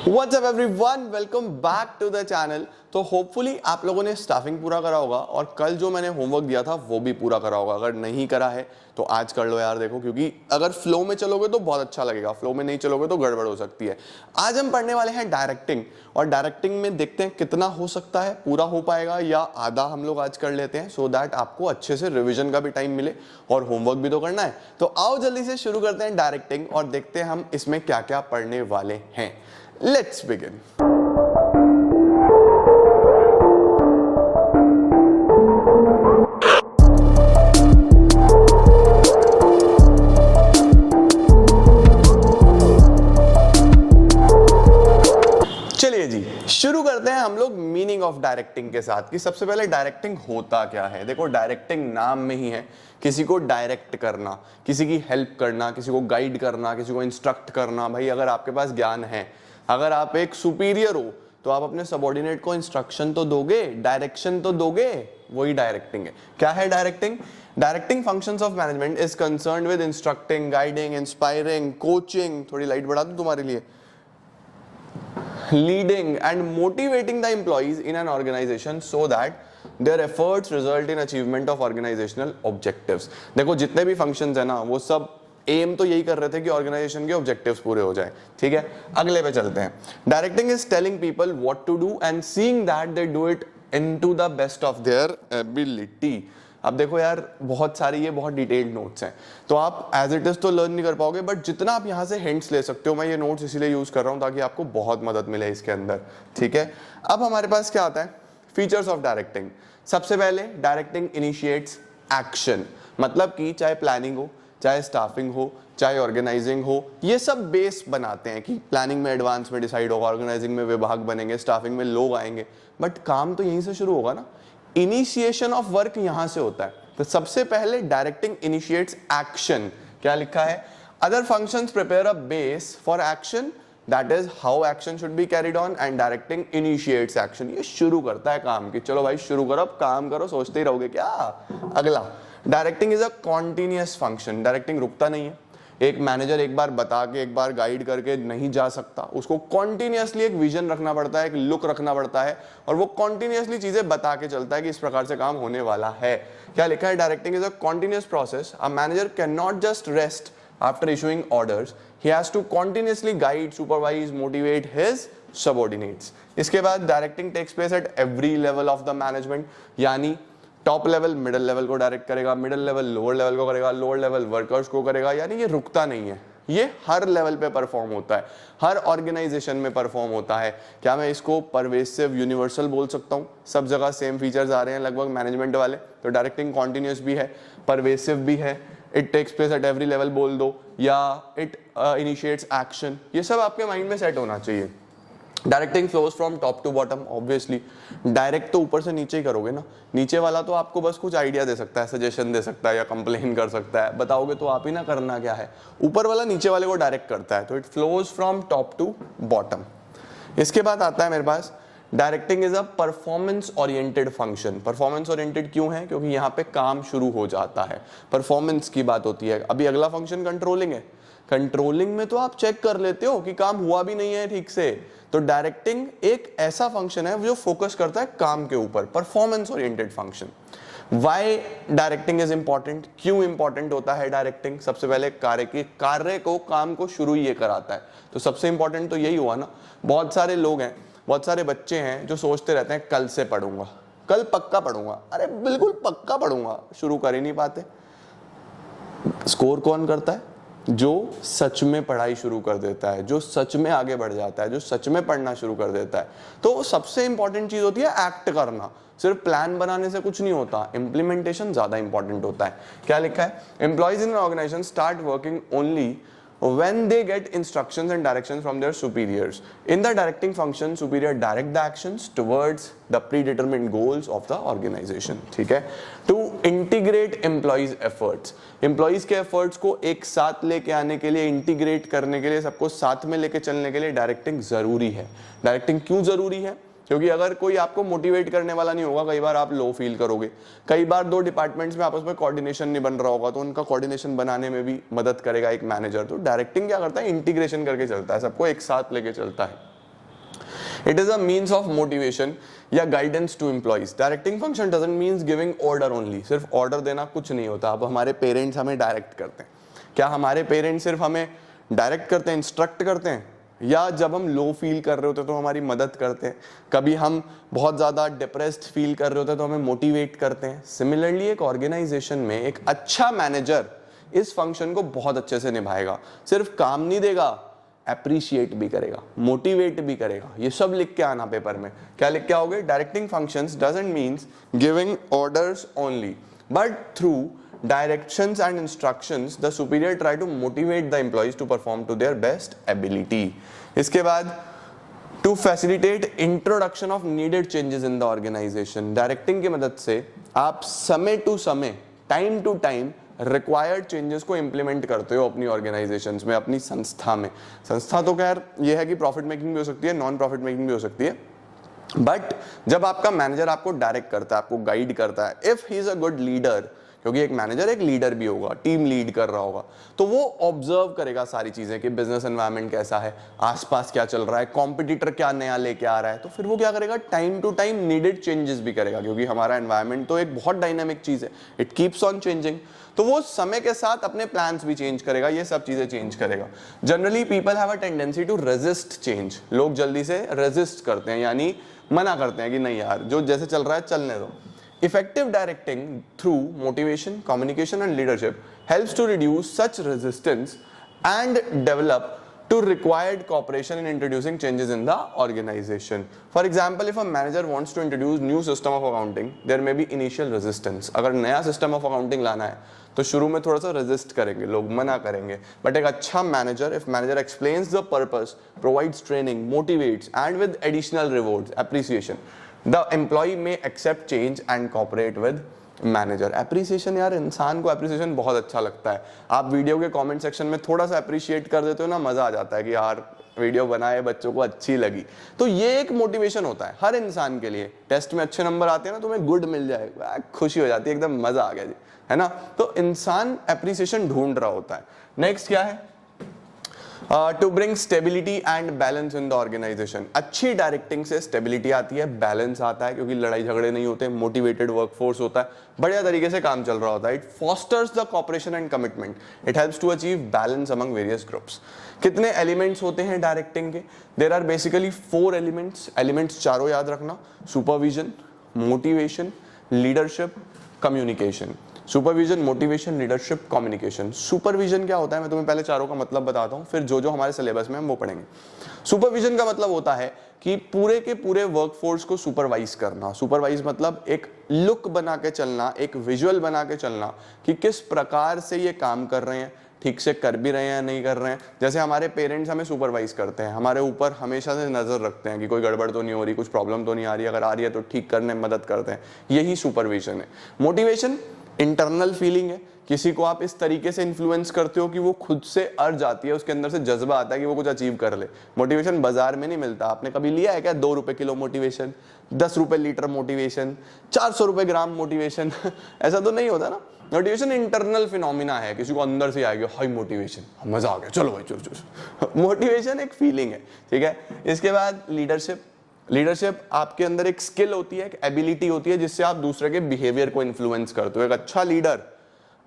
What's up everyone? Welcome back to the channel। तो hopefully आप लोगों ने स्टाफिंग पूरा करा होगा और कल जो मैंने होमवर्क दिया था वो भी पूरा करा होगा। अगर नहीं करा है तो आज कर लो यार। देखो, क्योंकि अगर फ्लो में चलोगे तो बहुत अच्छा लगेगा, फ्लो में नहीं चलोगे तो गड़बड़ हो सकती है। आज हम पढ़ने वाले हैं डायरेक्टिंग, और डायरेक्टिंग में देखते हैं कितना हो सकता है, पूरा हो पाएगा या आधा हम लोग आज कर लेते हैं, सो दैट आपको अच्छे से रिविजन का भी टाइम मिले और होमवर्क भी तो करना है। तो आओ जल्दी से शुरू करते हैं डायरेक्टिंग और देखते हैं हम इसमें क्या क्या पढ़ने वाले हैं। Let's begin। चलिए जी, शुरू करते हैं हम लोग मीनिंग ऑफ डायरेक्टिंग के साथ कि सबसे पहले डायरेक्टिंग होता क्या है। देखो, डायरेक्टिंग नाम में ही है, किसी को डायरेक्ट करना, किसी की हेल्प करना, किसी को गाइड करना, किसी को इंस्ट्रक्ट करना। भाई अगर आपके पास ज्ञान है, अगर आप एक सुपीरियर हो तो आप अपने सबऑर्डिनेट को इंस्ट्रक्शन तो दोगे, डायरेक्शन तो दोगे, वही डायरेक्टिंग है। क्या है directing? Directing functions of management is concerned with instructing, guiding, inspiring, coaching, थोड़ी लाइट बढ़ा दूं तुम्हारे लिए, leading and motivating the employees in an organization so that their efforts result in achievement of organizational objectives। देखो, जितने भी functions है ना, वो सब एम तो यही कर रहे थे कि ऑर्गेनाइजेशन के ऑब्जेक्टिव्स पूरे हो जाए। ठीक है, अगले पे चलते हैं। Directing is telling people what to do and seeing that they do it into the best of their ability. अब देखो यार, बहुत सारी ये बहुत डिटेल्ड नोट्स हैं, तो आप एज इट इज तो लर्न नहीं कर पाओगे, बट जितना आप यहाँ से हिंट्स ले सकते हो, मैं ये नोट्स इसीलिए यूज कर रहा हूँ ताकि आपको बहुत मदद मिले इसके अंदर। ठीक है, अब हमारे पास क्या आता है? Features of directing. सबसे पहले डायरेक्टिंग इनिशिएट्स एक्शन, मतलब कि चाहे प्लानिंग हो, चाहे स्टाफिंग हो, चाहे ऑर्गेनाइजिंग हो, ये सब बेस बनाते हैं कि प्लानिंग में एडवांस में डिसाइड होगा, ऑर्गेनाइजिंग में विभाग बनेंगे, स्टाफिंग में लोग आएंगे, बट काम तो यहीं से शुरू होगा ना। इनिशिएशन ऑफ वर्क यहां से होता है। तो सबसे पहले डायरेक्टिंग इनिशिएट्स एक्शन। क्या लिखा है? Other functions prepare a base for action, that is how action should be carried on, and directing initiates action. ये शुरू करता है काम की, चलो भाई शुरू करो, अब काम करो, सोचते ही रहोगे क्या। अगला, directing is a continuous function. Directing रुकता नहीं है। एक मैनेजर एक बार बता के, एक बार गाइड करके नहीं जा सकता, उसको कॉन्टिन्यूअसली एक विजन रखना पड़ता है, एक लुक रखना पड़ता है, और वो कॉन्टिन्यूअसली चीजें बता के चलता है कि इस प्रकार से काम होने वाला है। क्या लिखा है? Directing is a continuous process. A manager can not just rest after issuing orders, he has to continuously guide, supervise, motivate his subordinates. इसके बाद directing takes place at every level of the management, यानी top level middle level को direct करेगा, middle level lower level को करेगा, lower level workers को करेगा, यानी ये रुकता नहीं है, ये हर लेवल पे परफॉर्म होता है, हर ऑर्गेनाइजेशन में परफॉर्म होता है। क्या मैं इसको परवेसिव यूनिवर्सल बोल सकता हूँ? सब जगह सेम फीचर्स आ रहे हैं लगभग मैनेजमेंट वाले, तो डायरेक्टिंग कॉन्टिन्यूस भी है, परवेसिव भी है, it takes place at every level बोल दो, या इट इनिशिएट्स एक्शन, ये सब आपके माइंड में सेट होना चाहिए। Directing flows from top to bottom, obviously direct तो ऊपर से नीचे ही करोगे ना, नीचे वाला तो आपको बस कुछ आइडिया दे सकता है, सजेशन दे सकता है या कंप्लेन कर सकता है, बताओगे तो आप ही ना करना क्या है। ऊपर वाला नीचे वाले को डायरेक्ट करता है, तो it flows from top to bottom. इसके बाद आता है मेरे पास, directing is a performance oriented function. Performance oriented क्यों है? क्योंकि यहाँ पे काम शुरू हो जाता है, परफॉर्मेंस की बात होती है। अभी अगला फंक्शन कंट्रोलिंग है, कंट्रोलिंग में तो आप चेक कर लेते हो कि काम हुआ भी नहीं है ठीक से, तो डायरेक्टिंग एक ऐसा फंक्शन है जो फोकस करता है काम के ऊपर, performance oriented function. Why directing is important? क्यों इंपॉर्टेंट होता है डायरेक्टिंग? सबसे पहले कार्य को, काम को शुरू ये कराता है, तो सबसे इंपॉर्टेंट तो यही हुआ ना। बहुत सारे लोग हैं, बहुत सारे बच्चे हैं जो सोचते रहते हैं कल से पढ़ूंगा, कल पक्का पढ़ूंगा, अरे बिल्कुल पक्का पढ़ूंगा, शुरू कर ही नहीं पाते। स्कोर कौन करता है? जो सच में पढ़ाई शुरू कर देता है, जो सच में आगे बढ़ जाता है, जो सच में पढ़ना शुरू कर देता है। तो सबसे इंपॉर्टेंट चीज होती है एक्ट करना। सिर्फ प्लान बनाने से कुछ नहीं होता, इंप्लीमेंटेशन ज्यादा इंपॉर्टेंट होता है। क्या लिखा है? Employees in an organization start working only when they get instructions and directions from their superiors. In the directing function, superior direct the actions towards the predetermined goals of the organization. ठीक है? To integrate employees efforts. Employees के efforts को एक साथ लेके आने के लिए, इंटीग्रेट करने के लिए, सबको साथ में लेके चलने के लिए डायरेक्टिंग जरूरी है। डायरेक्टिंग क्यों जरूरी है? क्योंकि अगर कोई आपको मोटिवेट करने वाला नहीं होगा, कई बार आप लो फील करोगे, कई बार दो डिपार्टमेंट्स में आपस में कोऑर्डिनेशन नहीं बन रहा होगा, तो उनका कोऑर्डिनेशन बनाने में भी मदद करेगा एक मैनेजर। तो डायरेक्टिंग क्या करता है? इंटीग्रेशन करके चलता है, सबको एक साथ लेके चलता है। It is a means of motivation या guidance to employees. Directing function doesn't means giving order only. सिर्फ order देना कुछ नहीं होता. अब हमारे पेरेंट्स हमें डायरेक्ट करते हैं. क्या हमारे पेरेंट्स सिर्फ हमें डायरेक्ट करते हैं, इंस्ट्रक्ट करते हैं, या जब हम लो फील कर रहे होते हैं तो हमारी मदद करते हैं, कभी हम बहुत ज़्यादा डिप्रेस्ड फील कर रहे होते हैं तो हमें मोटिवेट करते हैं. सिमिलरली एक ऑर्गेनाइजेशन में एक अच्छा मैनेजर इस फंक्शन को बहुत अच्छे से निभाएगा. सिर्फ काम नहीं देगा, अप्रिशिएट भी करेगा, मोटिवेट भी करेगा. ये सब लिख के आना पेपर में. क्या लिख के आओगे? Directing functions doesn't means giving orders only, but through directions and instructions the superior try to motivate the employees to perform to their best ability. इसके बाद to facilitate introduction of needed changes in the organization. Directing की मदद से आप समय to समय, time to time required changes को implement करते हो अपनी ऑर्गेनाइजेशंस में, अपनी संस्था में. संस्था तो खैर ये है कि प्रॉफिट मेकिंग भी हो सकती है, नॉन प्रॉफिट मेकिंग भी हो सकती है, बट जब आपका मैनेजर आपको डायरेक्ट करता है, आपको गाइड करता है, if he is a good leader, क्योंकि एक मैनेजर एक लीडर भी होगा, टीम लीड कर रहा होगा, तो वो ऑब्जर्व करेगा सारी चीजें कि बिजनेस एनवायरनमेंट कैसा है, आसपास क्या चल रहा है, कॉम्पिटिटर क्या नया लेके आ रहा है, तो फिर वो क्या करेगा? Time to time needed changes भी करेगा, क्योंकि हमारा एनवायरनमेंट तो एक बहुत डायनामिक चीज है, इट कीप्स ऑन चेंजिंग. तो वो समय के साथ अपने प्लान्स भी चेंज करेगा, ये सब चीजें चेंज करेगा. Generally people have a tendency to resist change. लोग जल्दी से रेजिस्ट करते हैं, यानी मना करते हैं कि नहीं यार, जो जैसे चल रहा है चलने दो. Effective directing through motivation, communication and leadership helps to reduce such resistance and develop to required cooperation in introducing changes in the organization. For example, if a manager wants to introduce new system of accounting, there may be initial resistance. अगर नया system of accounting लाना है तो शुरू में थोड़ा सा resist करेंगे, लोग मना करेंगे. But एक अच्छा manager, if manager explains the purpose, provides training, motivates and with additional rewards, appreciation, the employee may accept change and cooperate with manager. Appreciation यार, इंसान को appreciation बहुत अच्छा लगता है. आप वीडियो के कमेंट सेक्शन में थोड़ा सा अप्रिशिएट कर देते हो ना, मजा आ जाता है कि यार वीडियो बनाए, बच्चों को अच्छी लगी. तो ये एक मोटिवेशन होता है हर इंसान के लिए. टेस्ट में अच्छे नंबर आते हैं ना, तुम्हें गुड मिल जाएगा, खुशी हो जाती है, एकदम मजा आ गया जी, है ना. तो इंसान अप्रिसिएशन ढूंढ रहा होता है. नेक्स्ट क्या है? To bring stability and balance in the organization. अच्छी डायरेक्टिंग से स्टेबिलिटी आती है, बैलेंस आता है, क्योंकि लड़ाई झगड़े नहीं होते, मोटिवेटेड वर्कफोर्स होता है, बढ़िया तरीके से काम चल रहा होता है. It fosters the cooperation and commitment. It helps to achieve balance among various groups. कितने एलिमेंट्स होते हैं डायरेक्टिंग के? There are basically 4 elements. Elements चारों याद रखना: supervision, motivation, leadership, communication. Supervision, motivation, leadership, communication. Supervision क्या होता है, मैं तुम्हें पहले चारों का मतलब बताता हूं, फिर जो जो हमारे सिलेबस में हम वो पढ़ेंगे. सुपरविजन का मतलब होता है कि पूरे के पूरे वर्कफोर्स को सुपरवाइज करना. सुपरवाइज मतलब एक लुक बना के चलना, एक विजुअल बना के चलना कि किस प्रकार से ये काम कर रहे हैं, ठीक से कर भी रहे हैं या नहीं कर रहे हैं. जैसे हमारे पेरेंट्स हमें सुपरवाइज करते हैं, हमारे ऊपर हमेशा से नजर रखते हैं कि कोई गड़बड़ तो नहीं हो रही, कुछ प्रॉब्लम तो नहीं आ रही, अगर आ रही है तो ठीक करने में मदद करते हैं. यही सुपरविजन है. मोटिवेशन इंटरनल फीलिंग है, किसी को आप इस तरीके से इन्फ्लुएंस करते हो कि वो खुद से अर्ज जाती है, उसके अंदर से जज्बा आता है कि वो कुछ अचीव कर ले. मोटिवेशन बाजार में नहीं मिलता. आपने कभी लिया है क्या? 2 रुपए किलो मोटिवेशन, 10 रुपए लीटर मोटिवेशन, 400 रुपए ग्राम मोटिवेशन ऐसा तो नहीं होता ना. मोटिवेशन इंटरनल फिनोमिना है, किसी को अंदर से आएगा हाई मोटिवेशन, मजा आ गया, चलो भाई चलो चलो. मोटिवेशन एक फीलिंग है, ठीक है. इसके बाद लीडरशिप. लीडरशिप आपके अंदर एक स्किल होती है, एक एबिलिटी होती है, जिससे आप दूसरे के बिहेवियर को इन्फ्लुएंस करते हो. एक अच्छा लीडर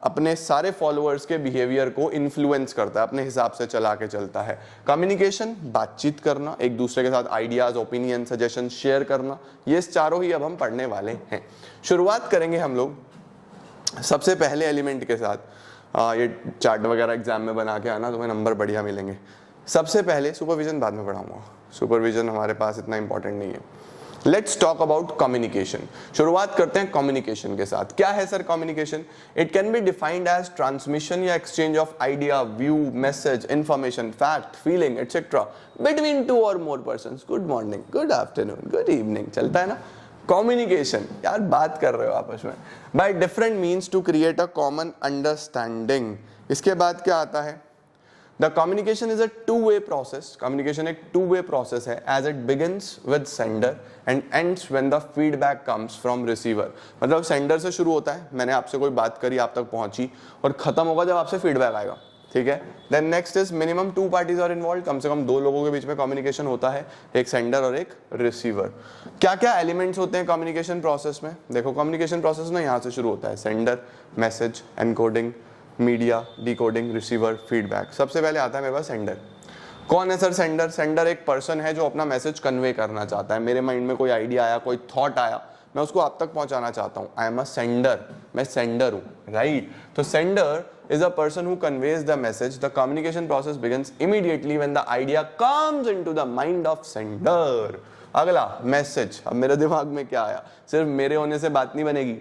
अपने सारे फॉलोअर्स के बिहेवियर को इन्फ्लुएंस करता है, अपने हिसाब से चला के चलता है. कम्युनिकेशन, बातचीत करना, एक दूसरे के साथ आइडियाज, ओपिनियन, सजेशन शेयर करना. ये चारों ही अब हम पढ़ने वाले हैं. शुरुआत करेंगे हम लोग सबसे पहले एलिमेंट के साथ. ये चार्ट वगैरह एग्जाम में बना के आना, तुम्हें नंबर बढ़िया मिलेंगे. सबसे पहले सुपरविजन बाद में पढ़ाऊंगा, सुपरविजन हमारे पास इतना इंपॉर्टेंट नहीं है. Let's talk about communication. शुरुआत करते हैं कम्युनिकेशन के साथ. क्या है sir communication? It can be defined as transmission या exchange of idea, view, message, information, fact, feeling etcetera between 2 और more persons. Good morning, good afternoon, good evening, चलता है ना. कम्युनिकेशन, यार बात कर रहे हो आपस में, by different means to create a common understanding. इसके बाद क्या आता है? The communication is a two-way process. Communication एक two-way process है, as it begins with sender and ends when the feedback comes from receiver. मतलब sender से शुरू होता है, मैंने आपसे कोई बात करी, आप तक पहुंची, और खत्म होगा जब आपसे फीडबैक आएगा. ठीक है। Then next is minimum 2 parties are involve, कम से कम 2 लोगों के बीच में कम्युनिकेशन होता है, एक सेंडर और एक रिसीवर। क्या क्या एलिमेंट्स होते हैं कम्युनिकेशन प्रोसेस में? देखो कम्युनिकेशन प्रोसेस ना यहाँ से शुरू होता है, sender, message, encoding, media, decoding, receiver, feedback. सबसे पहले आता है मेरे पास सेंडर। कौन है सर सेंडर? सेंडर एक पर्सन है जो अपना मैसेज कन्वे करना चाहता है। मेरे माइंड में कोई आइडिया आया, कोई थॉट आया, मैं उसको आप तक पहुंचाना चाहता हूं। आई एम अ सेंडर, मैं सेंडर हूं, राइट? तो sender is a person who conveys the message. The communication process begins immediately when the idea comes into the mind of sender. अगला मैसेज। अब मेरे दिमाग में क्या आया? सिर्फ मेरे होने से बात नहीं बनेगी,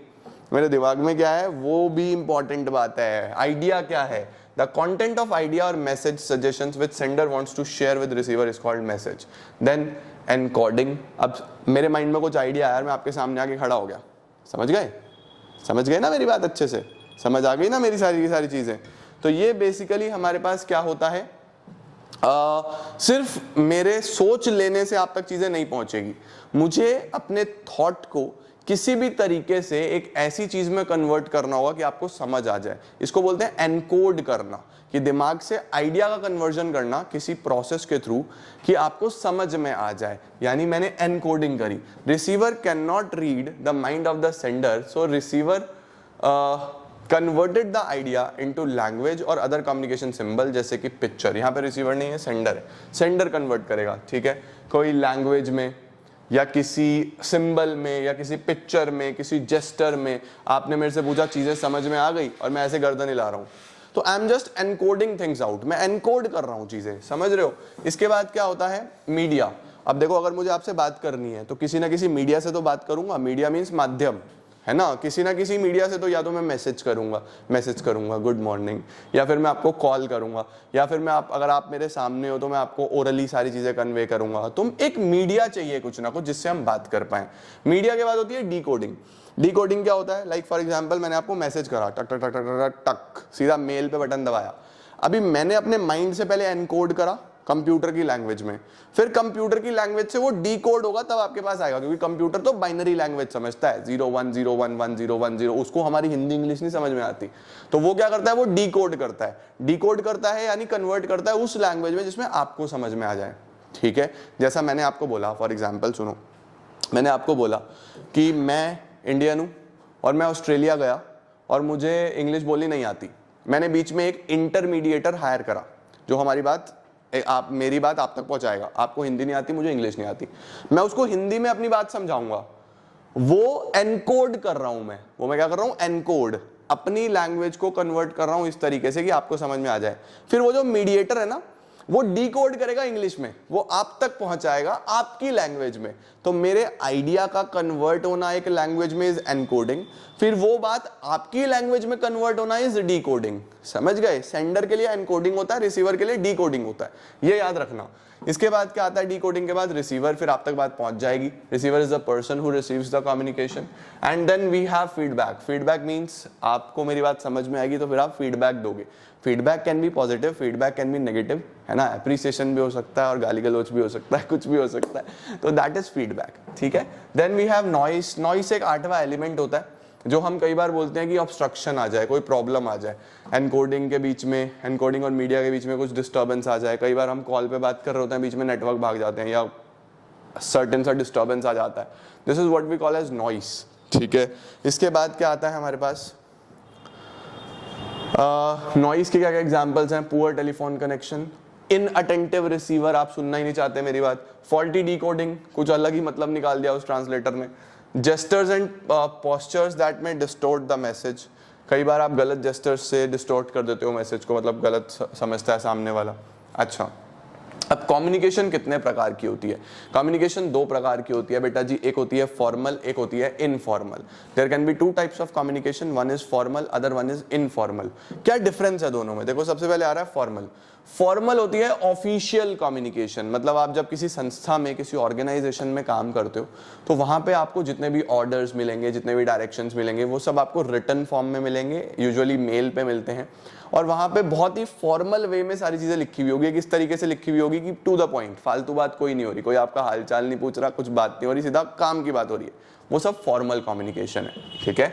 मेरे दिमाग में क्या है वो भी इंपॉर्टेंट बात है। आइडिया क्या है? The content of idea or message suggestions which sender wants to share with receiver is called message. Then encoding. अब मेरे माइंड में कुछ आइडिया आया, मैं आपके सामने आके खड़ा हो गया, समझ गए? समझ गए ना मेरी बात? अच्छे से समझ आ गई ना मेरी सारी की सारी चीजें? तो ये बेसिकली हमारे पास क्या होता है, सिर्फ मेरे सोच लेने से आप तक चीजें नहीं पहुंचेगी, मुझे अपने थॉट को किसी भी तरीके से एक ऐसी चीज में कन्वर्ट करना होगा कि आपको समझ आ जाए। इसको बोलते हैं एनकोड करना, कि दिमाग से आइडिया का कन्वर्जन करना किसी प्रोसेस के थ्रू कि आपको समझ में आ जाए, यानी मैंने एनकोडिंग करी। Receiver can not read the mind of the sender, so receiver converted the idea into language और अदर कम्युनिकेशन सिंबल, जैसे कि पिक्चर। यहाँ पे रिसीवर नहीं है, सेंडर है। सेंडर कन्वर्ट करेगा, ठीक है, कोई लैंग्वेज में या किसी सिंबल में या किसी पिक्चर में, किसी जेस्टर में। आपने मेरे से पूछा, चीजें समझ में आ गई और मैं ऐसे गर्दन हिला रहा हूँ, तो I am just encoding things out, मैं एनकोड कर रहा हूँ चीजें, समझ रहे हो? इसके बाद क्या होता है, मीडिया। अब देखो अगर मुझे आपसे बात करनी है तो किसी ना किसी मीडिया से तो बात करूंगा। मीडिया मीन्स माध्यम, है ना? किसी ना किसी मीडिया से तो या तो मैं मैसेज करूंगा गुड मॉर्निंग, या फिर मैं आपको कॉल करूंगा, या फिर मैं अगर आप मेरे सामने हो तो मैं आपको ओरली सारी चीजें कन्वे करूंगा। तुम एक मीडिया चाहिए कुछ ना कुछ जिससे हम बात कर पाए। मीडिया के बाद होती है डिकोडिंग। डिकोडिंग क्या होता है? लाइक फॉर एग्जांपल मैंने आपको मैसेज करा, टक टक टक टक टक टक, सीधा मेल पे बटन दबाया। अभी मैंने अपने माइंड से पहले एनकोड करा कंप्यूटर की लैंग्वेज में, फिर कंप्यूटर की लैंग्वेज से वो डीकोड होगा तब आपके पास आएगा, क्योंकि कंप्यूटर तो बाइनरी लैंग्वेज समझता है, 01011010, उसको हमारी हिंदी इंग्लिश नहीं समझ में आती। तो वो क्या करता है, वो डीकोड करता है यानी कन्वर्ट करता है उस लैंग्वेज में जिसमें आपको समझ में आ जाए, ठीक है? जैसा मैंने आपको बोला, फॉर एग्जाम्पल सुनो, मैंने आपको बोला कि मैं इंडियन हूं और मैं ऑस्ट्रेलिया गया और मुझे इंग्लिश बोलनी नहीं आती। मैंने बीच में एक इंटरमीडिएटर हायर करा जो हमारी बात, आप मेरी बात आप तक पहुंचाएगा। आपको हिंदी नहीं आती, मुझे इंग्लिश नहीं आती, मैं उसको हिंदी में अपनी बात समझाऊंगा। वो एनकोड कर रहा हूं मैं, वो मैं क्या कर रहा हूं, एनकोड, अपनी लैंग्वेज को कन्वर्ट कर रहा हूं इस तरीके से कि आपको समझ में आ जाए। फिर वो जो मीडिएटर है ना, वो डीकोड करेगा इंग्लिश में, वो आप तक पहुंचाएगा आपकी लैंग्वेज में। तो मेरे आइडिया का कन्वर्ट होना एक लैंग्वेज में इज एनकोडिंग, फिर वो बात आपकी लैंग्वेज में कन्वर्ट होना इज डीकोडिंग। समझ गए? सेंडर के लिए एनकोडिंग होता है, रिसीवर के लिए डीकोडिंग होता है, ये याद रखना। इसके बाद क्या आता है, डीकोडिंग के बाद रिसीवर, फिर आप तक बात पहुंच जाएगी। Receiver is the person who receives the communication, and then we have feedback. Feedback means आपको मेरी बात समझ में आएगी तो फिर आप फीडबैक दोगे। Feedback can be positive, feedback can be negative, है ना? अप्रिसिएशन भी हो सकता है और गाली गलौज भी हो सकता है, कुछ भी हो सकता है, तो दैट इज फीडबैक, ठीक है? Then we have noise. Noise एक 8वां एलिमेंट होता है जो हम कई बार बोलते हैं कि ऑब्स्ट्रक्शन आ जाए, कोई प्रॉब्लम आ जाए, एनकोडिंग के बीच में, एनकोडिंग और मीडिया के बीच में कुछ डिस्टर्बेंस आ जाए। कई बार हम कॉल पे बात कर रहे होते हैं, बीच में नेटवर्क भाग जाते हैं या सर्टेन सा डिस्टर्बेंस आ जाता है। This is what we call as noise, ठीक है? इसके बाद क्या आता है हमारे पास, नॉइस के क्या क्या एग्जांपल्स हैं? Poor telephone connection, inattentive receiver, आप सुनना ही नहीं चाहते मेरी बात, फॉल्टी डिकोडिंग, कुछ अलग ही मतलब निकाल दिया उस ट्रांसलेटर ने, जेस्टर्स एंड पोस्चर्स दैट में डिस्टोर्ट द मैसेज, कई बार आप गलत जेस्टर्स से डिस्टोर्ट कर देते हो मैसेज को, मतलब गलत समझता है सामने वाला। अच्छा, अब कम्युनिकेशन कितने प्रकार की होती है? कम्युनिकेशन 2 प्रकार की होती है बेटा जी, एक होती है फॉर्मल, एक होती है informal. There can be 2 types of communication, one is formal, other one is informal. क्या डिफरेंस है दोनों में? देखो सबसे पहले आ रहा है फॉर्मल। फॉर्मल होती है ऑफिशियल कम्युनिकेशन, मतलब आप जब किसी संस्था में, किसी ऑर्गेनाइजेशन में काम करते हो तो वहां पे आपको जितने भी ऑर्डर्स मिलेंगे, जितने भी डायरेक्शंस मिलेंगे, वो सब आपको रिटन फॉर्म में मिलेंगे, यूजुअली मेल पे मिलते हैं, और वहां पे बहुत ही फॉर्मल वे में सारी चीजें लिखी हुई होगी, किस तरीके से लिखी हुई होगी कि टू द पॉइंट, फालतू बात कोई नहीं हो रही, कोई आपका हालचाल नहीं पूछ रहा, कुछ बात नहीं हो रही, सीधा काम की बात हो रही है, वो सब फॉर्मल कम्युनिकेशन है, ठीक है।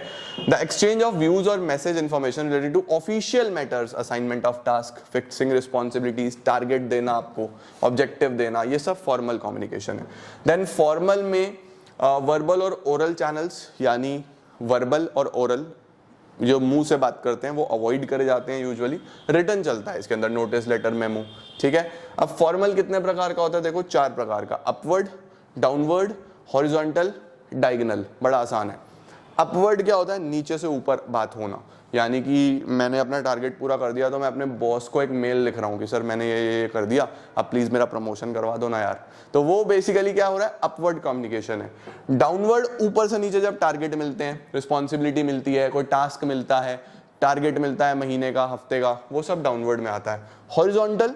द एक्सचेंज ऑफ व्यूज और message information related to official matters, assignment of task, fixing responsibilities, target देना आपको, ऑब्जेक्टिव देना, ये सब फॉर्मल कम्युनिकेशन है। देन फॉर्मल में वर्बल और ओरल चैनल्स, यानी वर्बल और ओरल जो मुंह से बात करते हैं वो अवॉइड करे जाते हैं, यूजुअली रिटर्न चलता है इसके अंदर, नोटिस, लेटर, मेमो, ठीक है। अब फॉर्मल कितने प्रकार का होता है, देखो 4 प्रकार का, अपवर्ड, डाउनवर्ड, हॉरिजॉन्टल, डायगोनल। बड़ा आसान है। अपवर्ड क्या होता है, नीचे से ऊपर बात होना, यानी कि मैंने अपना टारगेट पूरा कर दिया तो मैं अपने बॉस को एक मेल लिख रहा हूँ कि सर मैंने ये कर दिया, अब प्लीज मेरा प्रमोशन करवा दो ना यार, तो वो बेसिकली क्या हो रहा है, अपवर्ड कम्युनिकेशन है। डाउनवर्ड, ऊपर से नीचे जब टारगेट मिलते हैं, रिस्पॉन्सिबिलिटी मिलती है, कोई टास्क मिलता है, टारगेट मिलता है महीने का, हफ्ते का, वो सब डाउनवर्ड में आता है। हॉरिजॉन्टल,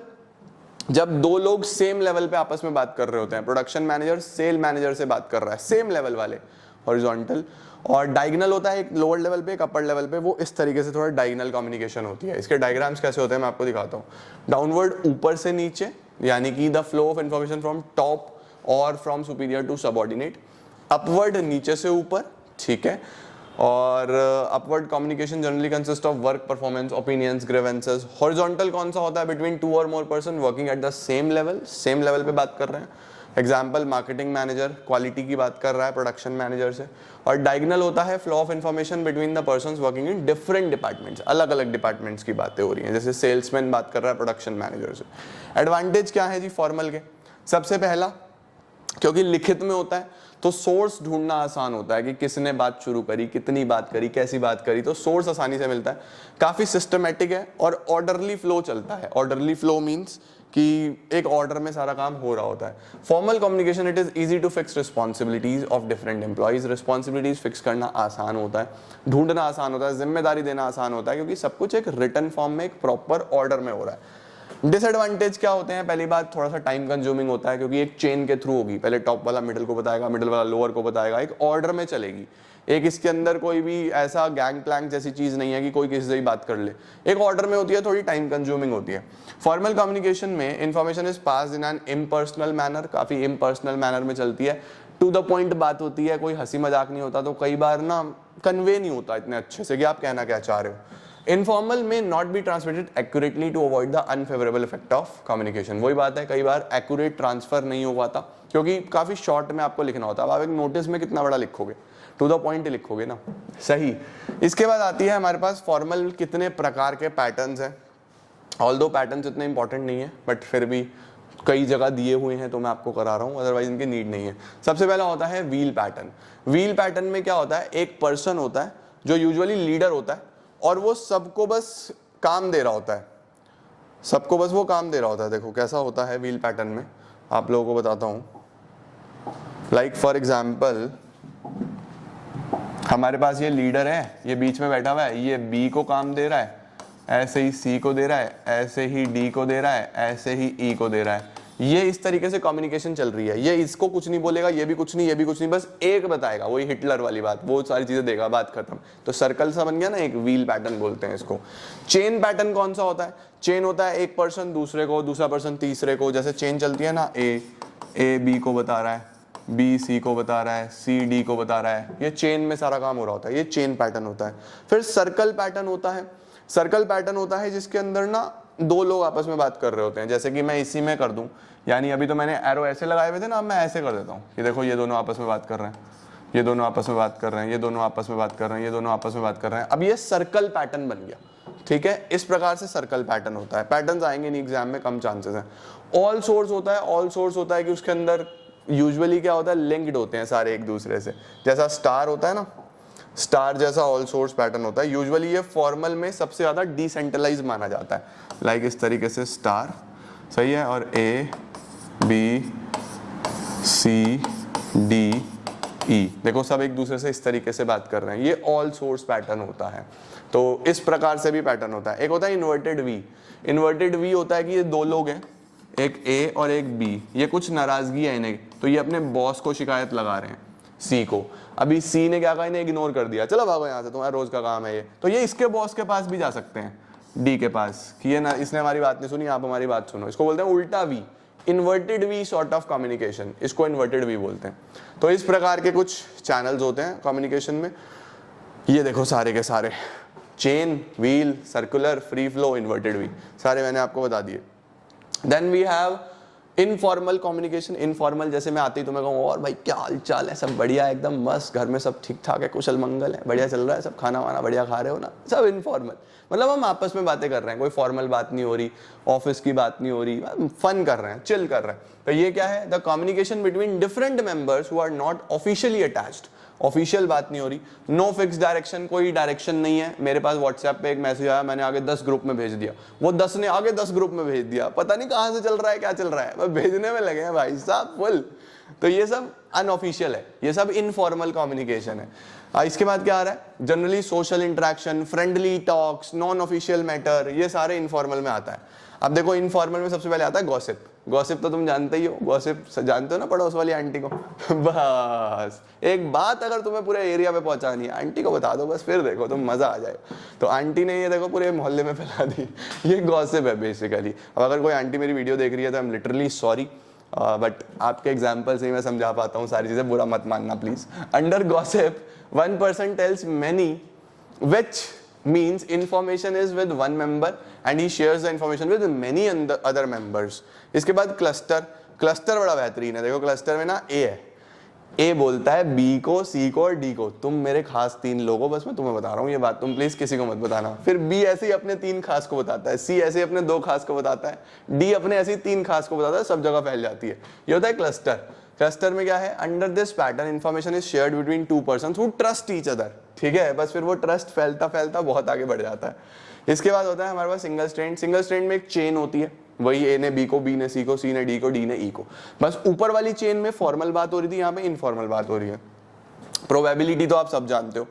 जब 2 लोग सेम लेवल पे आपस में बात कर रहे होते हैं, प्रोडक्शन मैनेजर सेल मैनेजर से बात कर रहा है, सेम लेवल वाले, हॉरिजॉन्टल। और डायगोनल होता है एक लोअर लेवल पे, एक अपर लेवल पे, वो इस तरीके से थोड़ा डायगोनल कम्युनिकेशन होती है। इसके डायग्राम्स कैसे होते हैं मैं आपको दिखाता हूँ। डाउनवर्ड, ऊपर से नीचे, यानी कि the flow of information from top और from superior to subordinate. Upward, नीचे से ऊपर, ठीक है। और upward communication generally consist of work performance, opinions, grievances. Horizontal कौन सा होता है, बिटवीन 2 और more person working at the same level, same level पे बात कर रहे हैं। एग्जाम्पल, मार्केटिंग मैनेजर क्वालिटी की बात कर रहा है प्रोडक्शन मैनेजर से। और डायगोनल होता है flow of information between the persons working in different departments, अलग अलग डिपार्टमेंट्स की बातें हो रही हैं, जैसे सेल्समैन बात कर रहा है प्रोडक्शन मैनेजर से। एडवांटेज क्या है जी फॉर्मल के, सबसे पहला, क्योंकि लिखित में होता है तो सोर्स ढूंढना आसान होता है कि किसने बात शुरू करी, कितनी बात करी, कैसी बात करी, तो सोर्स आसानी से मिलता है। काफी सिस्टमेटिक है और ऑर्डरली फ्लो चलता है। ऑर्डरली फ्लो मींस कि एक ऑर्डर में सारा काम हो रहा होता है। Formal communication, it is easy to fix responsibilities of different employees. Responsibilities fix करना आसान होता है, ढूंढना आसान होता है, जिम्मेदारी देना आसान होता है, क्योंकि सब कुछ एक रिटन फॉर्म में, एक प्रॉपर ऑर्डर में हो रहा है। डिसएडवांटेज क्या होते हैं, पहली बात थोड़ा सा टाइम कंज्यूमिंग होता है, क्योंकि एक चेन के थ्रू होगी, पहले टॉप वाला मिडिल को बताएगा, मिडिल वाला लोअर को बताएगा, एक ऑर्डर में चलेगी। एक इसके अंदर कोई भी ऐसा गैंग प्लैंक जैसी चीज नहीं है कि कोई किसी से ही बात कर ले, एक ऑर्डर में होती है, थोड़ी टाइम कंज्यूमिंग होती है। फॉर्मल कम्युनिकेशन में information is passed in an impersonal manner, काफी इम्पर्सनल मैनर में चलती है, टू द पॉइंट बात होती है, कोई हंसी मजाक नहीं होता, तो कई बार ना कन्वे नहीं होता इतने अच्छे से कि आप कहना क्या चाह रहे हो। इनफॉर्मल में not be transmitted accurately to avoid the unfavourable effect of communication. वही बात है, कई बार एक्यूरेट ट्रांसफर नहीं हो पाता, क्योंकि काफी शॉर्ट में आपको लिखना होता है। अब आप एक नोटिस में कितना बड़ा लिखोगे, टू द पॉइंट लिखोगे ना, सही। इसके बाद आती है हमारे पास फॉर्मल कितने प्रकार के पैटर्न्स हैं। ऑल्दो पैटर्न्स इतने इंपॉर्टेंट नहीं है, बट फिर भी कई जगह दिए हुए हैं तो मैं आपको करा रहा हूँ, अदरवाइज इनकी नीड नहीं है। सबसे पहला होता है व्हील पैटर्न। व्हील पैटर्न में क्या होता है, एक पर्सन होता है जो यूजुअली लीडर होता है, और वो सबको बस काम दे रहा होता है, सबको बस वो काम दे रहा होता है। देखो कैसा होता है व्हील पैटर्न में, आप लोगों को बताता हूं। लाइक फॉर एग्जाम्पल, हमारे पास ये लीडर है, ये बीच में बैठा हुआ है, ये बी को काम दे रहा है, ऐसे ही सी को दे रहा है, ऐसे ही डी को दे रहा है, ऐसे ही ई को दे रहा है। ये इस तरीके से कम्युनिकेशन चल रही है। ये इसको कुछ नहीं बोलेगा, ये भी कुछ नहीं, ये भी कुछ नहीं, बस एक बताएगा, वही हिटलर वाली बात, वो सारी चीजें देगा, बात खत्म। तो सर्कल सा बन गया ना, एक व्हील पैटर्न बोलते हैं इसको। चेन पैटर्न कौन सा होता है, चेन होता है एक पर्सन दूसरे को, दूसरा पर्सन तीसरे को, जैसे चेन चलती है ना, ए बी को बता रहा है, बी सी को बता रहा है, सी डी को बता रहा है, ये चेन में सारा काम हो रहा होता है, ये चेन पैटर्न होता है। फिर सर्कल पैटर्न होता है। सर्कल पैटर्न होता है जिसके अंदर ना 2 लोग आपस में बात कर रहे होते हैं, जैसे कि मैं इसी में कर दूं, यानी अभी तो मैंने एरो ऐसे लगाए हुए थे ना, अब मैं ऐसे कर देता हूँ कि देखो ये दोनों आपस में बात कर रहे हैं, ये दोनों आपस में बात कर रहे हैं, ये दोनों आपस में बात कर रहे हैं, ये दोनों आपस में बात कर रहे हैं। अब ये सर्कल पैटर्न बन गया, ठीक है। इस प्रकार से सर्कल पैटर्न होता है। पैटर्न्स आएंगे नहीं एग्जाम में, कम चांसेस हैं। ऑल सोर्स होता है। ऑल सोर्स होता है कि उसके अंदर यूजुअली क्या होता है, लिंक्ड होते हैं सारे एक दूसरे से, जैसा स्टार होता है ना, स्टार जैसा ऑल सोर्स पैटर्न होता है। यूजुअली ये फॉर्मल में सबसे ज्यादा डिसेंट्रलाइज माना जाता है, लाइक इस तरीके से स्टार, सही है, और A B C D E, देखो सब एक दूसरे से इस तरीके से बात कर रहे हैं, ये ऑल सोर्स पैटर्न होता है, तो इस प्रकार से भी पैटर्न होता है। एक होता है इन्वर्टेड वी। इन्वर्टेड वी होता है कि ये दो लोग हैं, एक ए और एक बी, ये कुछ नाराजगी है इन्हें, तो ये अपने बॉस को शिकायत लगा रहे हैं सी को। अभी सी ने क्या कहा, इन्हें इग्नोर कर दिया, चलो भागो यहाँ से, तुम्हारा रोज का काम है ये। तो ये इसके बॉस के पास भी जा सकते हैं, डी के पास, कि ये ना इसने हमारी बात नहीं सुनी, आप हमारी बात सुनो। इसको बोलते हैं उल्टा V, inverted V sort of communication, इसको इन्वर्टेड वी बोलते हैं। तो इस प्रकार के कुछ चैनल्स होते हैं कम्युनिकेशन में। ये देखो सारे के सारे, chain, wheel, circular, free flow, inverted V, सारे मैंने आपको बता दिए। Then we have informal communication. Informal जैसे मैं आती तुम्हें कहूँ और भाई क्या हाल चाल है, सब बढ़िया है, एकदम मस्त, घर में सब ठीक ठाक है, कुशल मंगल है, बढ़िया चल रहा है, सब खाना वाना बढ़िया खा रहे हो ना, सब इनफॉर्मल। मतलब हम आपस में बातें कर रहे हैं, कोई फॉर्मल बात नहीं हो रही, ऑफिस की बात नहीं हो रही, फन कर रहे हैं, चिल कर रहे हैं। तो ये क्या है, the communication between different members who are not officially attached. Officially बात नहीं हो रही, नो फिक्स डायरेक्शन, कोई डायरेक्शन नहीं है। मेरे पास व्हाट्सएप पे एक मैसेज आया, मैंने आगे 10 ग्रुप में भेज दिया, वो 10 ने आगे 10 ग्रुप में भेज दिया, पता नहीं कहाँ से चल रहा है, क्या चल रहा है, बस भेजने में लगे हैं भाई साहब फुल। तो ये सब अनऑफिशियल है, ये सब इनफॉर्मल कम्युनिकेशन है। इसके बाद क्या आ रहा है, generally social interaction, friendly talks, non official matter, ये सारे इनफॉर्मल में आता है। अब देखो इनफॉर्मल में सबसे पहले आता है गॉसिप। गॉसिप तो तुम जानते ही हो, गॉसिप जानते हो ना, पड़ोस वाली आंटी को। बस एक बात अगर तुम्हें पूरे एरिया पे पहुंचानी है, आंटी को बता दो बस, फिर देखो तुम, मजा आ जाए। तो आंटी ने ये देखो पूरे मोहल्ले में फैला दी, ये गॉसिप है बेसिकली। अब अगर कोई आंटी मेरी वीडियो देख रही है तो I am literally sorry, but आपके एग्जाम्पल से ही मैं समझा पाता हूँ सारी चीजें, बुरा मत मानना please. Under gossip one person tells many, which means information is with one member and he shares the information with many other members. इसके बाद क्लस्टर। क्लस्टर बड़ा बेहतरीन है, देखो क्लस्टर में ना ए है, ए बोलता है बी को, सी को और डी को, तुम मेरे खास 3 लोगों, बस मैं तुम्हें बता रहा हूँ ये बात, तुम प्लीज किसी को मत बताना। फिर बी ऐसे ही अपने 3 खास को बताता है, सी ऐसे ही अपने 2 खास को बताता है, डी अपने ऐसे ही 3 खास को बताता है, सब जगह फैल जाती है। ये होता है क्लस्टर। क्लस्टर में क्या है, under this pattern information is shared between 2 persons who trust each other. ठीक है, बस फिर वो ट्रस्ट फैलता फैलता बहुत आगे बढ़ जाता है। इसके बाद होता है हमारे पास सिंगल स्ट्रैंड। सिंगल स्ट्रैंड में एक चेन होती है, वही ए ने बी को, बी ने सी को, सी ने डी को, डी ने ई को। बस ऊपर वाली चेन में फॉर्मल बात हो रही थी, यहाँ पे इनफॉर्मल बात हो रही है। प्रोबेबिलिटी तो आप सब जानते हो,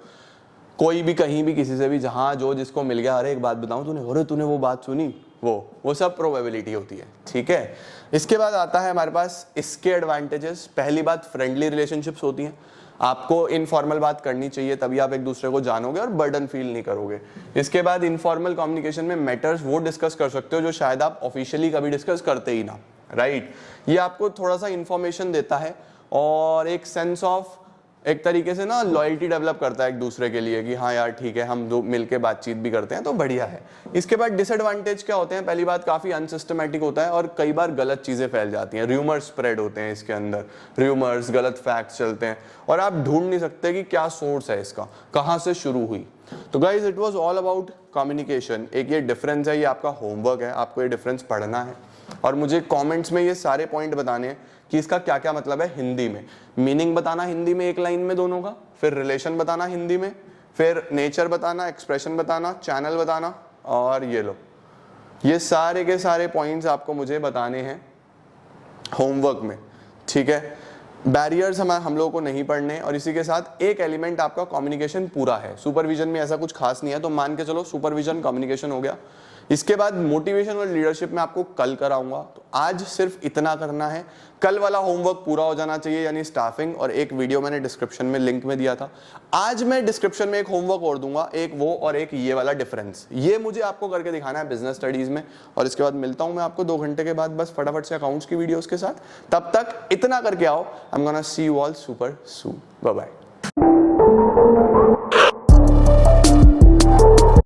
कोई भी कहीं भी किसी से भी जहां जो जिसको मिल गया, अरे एक बात बताऊं तूने, अरे तूने वो बात सुनी, वो सब प्रोबेबिलिटी होती है। ठीक है, इसके बाद आता है हमारे पास इसके एडवांटेजेस। पहली बात, फ्रेंडली रिलेशनशिप्स होती हैं, आपको इनफॉर्मल बात करनी चाहिए, तभी आप एक दूसरे को जानोगे और बर्डन फील नहीं करोगे। इसके बाद इनफॉर्मल कम्युनिकेशन में मैटर्स वो डिस्कस कर सकते हो जो शायद आप ऑफिशियली कभी डिस्कस करते ही ना, राइट। ये आपको थोड़ा सा इंफॉर्मेशन देता है और एक सेंस ऑफ, एक तरीके से ना लॉयल्टी डेवलप करता है एक दूसरे के लिए, कि हाँ यार ठीक है, हम दो मिलके बातचीत भी करते हैं तो बढ़िया है। इसके बाद डिसएडवांटेज क्या होते हैं, पहली बात काफी अनसिस्टमैटिक होता है और कई बार गलत चीजें फैल जाती हैं, र्यूमर्स स्प्रेड होते हैं इसके अंदर, र्यूमर्स, गलत फैक्ट्स चलते हैं और आप ढूंढ नहीं सकते कि क्या सोर्स है इसका, कहाँ से शुरू हुई। तो guys it was all about communication. एक ये डिफरेंस है, ये आपका होमवर्क है, आपको ये डिफरेंस पढ़ना है और मुझे कमेंट्स में ये सारे पॉइंट बताने हैं कि इसका क्या क्या मतलब है हिंदी में। मीनिंग बताना हिंदी में एक लाइन में दोनों का, फिर रिलेशन बताना हिंदी में, फिर नेचर बताना, एक्सप्रेशन बताना, चैनल बताना, और ये लो, ये सारे के सारे पॉइंट्स आपको मुझे बताने हैं होमवर्क में। ठीक है, बैरियर्स हम लोगों को नहीं पढ़ने, और इसी के साथ एक एलिमेंट आपका कम्युनिकेशन पूरा है। सुपरविजन में ऐसा कुछ खास नहीं है, तो मान के चलो सुपरविजन कम्युनिकेशन हो गया। इसके बाद मोटिवेशन और लीडरशिप में आपको कल कराऊंगा, तो आज सिर्फ इतना करना है। कल वाला होमवर्क पूरा हो जाना चाहिए, यानी स्टाफिंग, और एक वीडियो मैंने डिस्क्रिप्शन में लिंक में दिया था। आज मैं डिस्क्रिप्शन में एक होमवर्क और दूंगा, एक वो और एक ये वाला डिफरेंस, ये मुझे आपको करके दिखाना है बिजनेस स्टडीज में। और इसके बाद मिलता हूं मैं आपको 2 घंटे के बाद बस फटाफट से अकाउंट्स की वीडियोस के साथ। तब तक इतना करके आओ। I am gonna see you all super soon. Bye bye.